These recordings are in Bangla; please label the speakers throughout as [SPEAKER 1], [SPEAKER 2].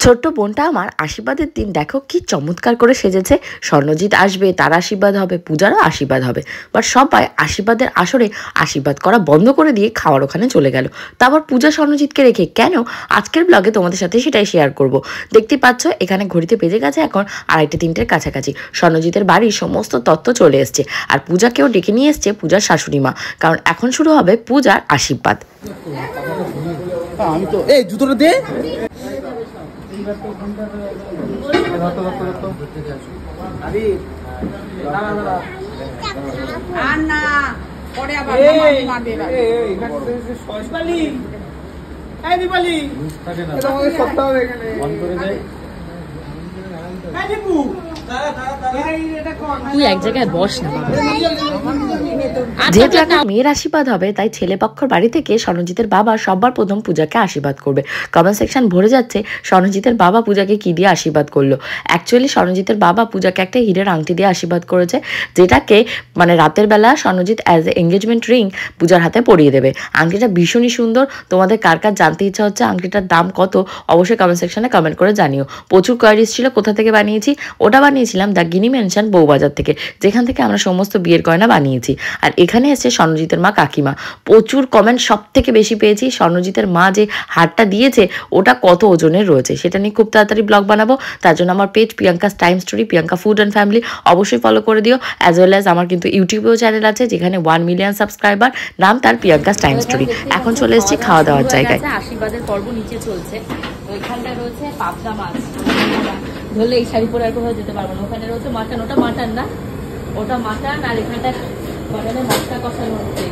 [SPEAKER 1] ছোট্ট বোনটা আমার আশীর্বাদের দিন দেখো কি চমৎকার করে সেজেছে। স্বর্ণজিৎ আসবে, তার আশীর্বাদ হবে, পূজারও আশীর্বাদ হবে। বাট সবাই আশীর্বাদের আসরে আশীর্বাদ করা বন্ধ করে দিয়ে খাওয়ার ওখানে চলে গেল। তারপর পূজা স্বর্ণজিৎকে রেখে কেন? আজকের ব্লগে তোমাদের সাথে সেটাই শেয়ার করব। দেখতে পাচ্ছ এখানে ঘড়িতে বেজে গেছে এখন 2:30-3টের কাছাকাছি। স্বর্ণজিতের বাড়ির সমস্ত তত্ত্ব চলে এসছে আর পূজাকেও ডেকে নিয়ে এসছে পূজার শাশুড়ি মা, কারণ এখন শুরু হবে পূজার আশীর্বাদ।
[SPEAKER 2] আমি তো এই জুতোটা দে।
[SPEAKER 1] তুই এক জায়গায় বস না। যেহেতু এখন মেয়ের আশীর্বাদ হবে তাই ছেলে পক্ষর বাড়ি থেকে স্বর্ণজিতের বাবা সবার প্রথম পূজাকে আশীর্বাদ করবে। কমেন্ট সেকশন ভরে যাচ্ছে স্বর্ণজিতের বাবা পূজাকে কি দিয়ে আশীর্বাদ করলো। অ্যাকচুয়ালি স্বর্ণজিতের বাবা পূজাকে একটা হীরের আংটি দিয়ে আশীর্বাদ করেছে, যেটাকে মানে রাতের বেলা Swarnajit as a engagement ring পূজার হাতে পরিয়ে দেবে। আংটিটা ভীষণই সুন্দর। তোমাদের কার কার জানতে ইচ্ছা হচ্ছে আংটিটার দাম কত অবশ্যই কমেন্ট সেকশনে কমেন্ট করে জানিও। প্রচুর কোয়ারিজ ছিল কোথা থেকে বানিয়েছি। ওটা বানিয়েছিলাম দ্য গিনি মেনশন বউবাজার থেকে, যেখান থেকে আমরা সমস্ত বিয়ের গয়না বানিয়েছি। আর এখানে এসে স্বর্ণজিতের মা কাকিমা। প্রচুর কমেন্ট সব থেকে বেশি পেয়েছি স্বর্ণজিতের মা যে হারটা দিয়েছে ওটা কত ওজনের রয়েছে সেটা নিয়ে খুব তাড়াতাড়ি ব্লগ বানাবো। তার জন্য আমার page Priyanka's time story, Priyanka food and family অবশ্যই ফলো করে দিও। অ্যাজ ওয়েল অ্যাজ আমার কিন্তু ইউটিউবেও চ্যানেল আছে যেখানে 1 মিলিয়ন সাবস্ক্রাইবার, নাম তার প্রিয়াঙ্কাস টাইম স্টোরি। এখন চলে এসেছি খাওয়া দাওয়ার জায়গায়।
[SPEAKER 3] আশীর্বাদের পর্ব নিচে চলছে। ওইখানটায় রয়েছে পাবদা মাছ, ধরলে এই শাড়ি পরে আর কোথাও যেতে পারবো না। ওখানে রয়েছে মাটন, ওটা মাটন না, ওটা মাটন। আর এখানটা মাটনে মশলা কষানো হচ্ছে।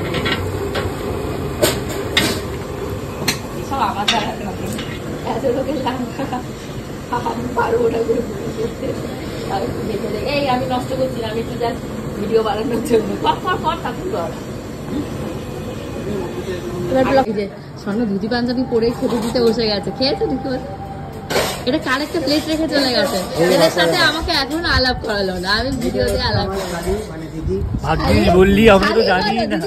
[SPEAKER 3] এসব আমার দ্বারা এত লোকের পারবো না। এই আমি নষ্ট করছি না, আমি একটু জাস্ট ভিডিও বানানোর জন্য। স্বর্ণ ধুতি পাঞ্জাবি পরে খেতে দিতে বসে গেছে। খেয়েছে ঠিক আছে? এটা কার একটা প্লেট রেখে চলে গেছে। এদের সাথে আমাকে এখন আলাপ করালো না, আমি ভিডিওতে আলাপ
[SPEAKER 2] বললি আমি তো জানি না।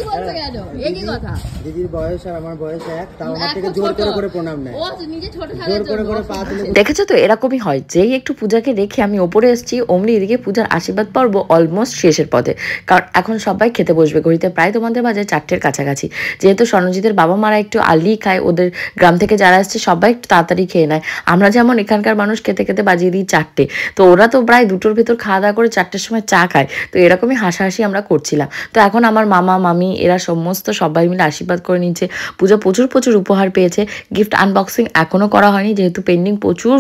[SPEAKER 3] একই কথা,
[SPEAKER 4] দিদির বয়স আর আমার বয়স এক, তাও আমার থেকে জোর করে করে প্রণাম নেয়।
[SPEAKER 3] ও নিজে ছোট
[SPEAKER 4] জোর করে করে পা তুলে।
[SPEAKER 1] দেখেছো তো এরকমই হয়, যেই একটু পূজাকে রেখে আমি ওপরে এসেছি অমনি এদিকে পূজার আশীর্বাদ পর্ব অলমোস্ট শেষের পথে। কারণ এখন সবাই খেতে বসবে। ঘড়িতে প্রায় তোমাদের বাজে 4টের কাছাকাছি। যেহেতু স্বর্ণজিতের বাবা মারা একটু আর্লি খায়, ওদের গ্রাম থেকে যারা আসছে সবাই একটু তাড়াতাড়ি খেয়ে নেয়। আমরা যেমন এখানকার মানুষ খেতে খেতে বাজিয়ে দিই 4টে, তো ওরা তো প্রায় 2টোর ভেতর খাওয়া দাওয়া করে 4টের সময় চা খায়। তো এরকমই হাসাহাসি আমরা করছিলাম। তো এখন আমার মামা মামি এরা সমস্ত সবাই মিলে আশীর্বাদ করে নিচ্ছে। পূজা প্রচুর উপহার পেয়েছে। গিফট আনবক্সিং এখনো করা হয়নি যেহেতু পেন্ডিং প্রচুর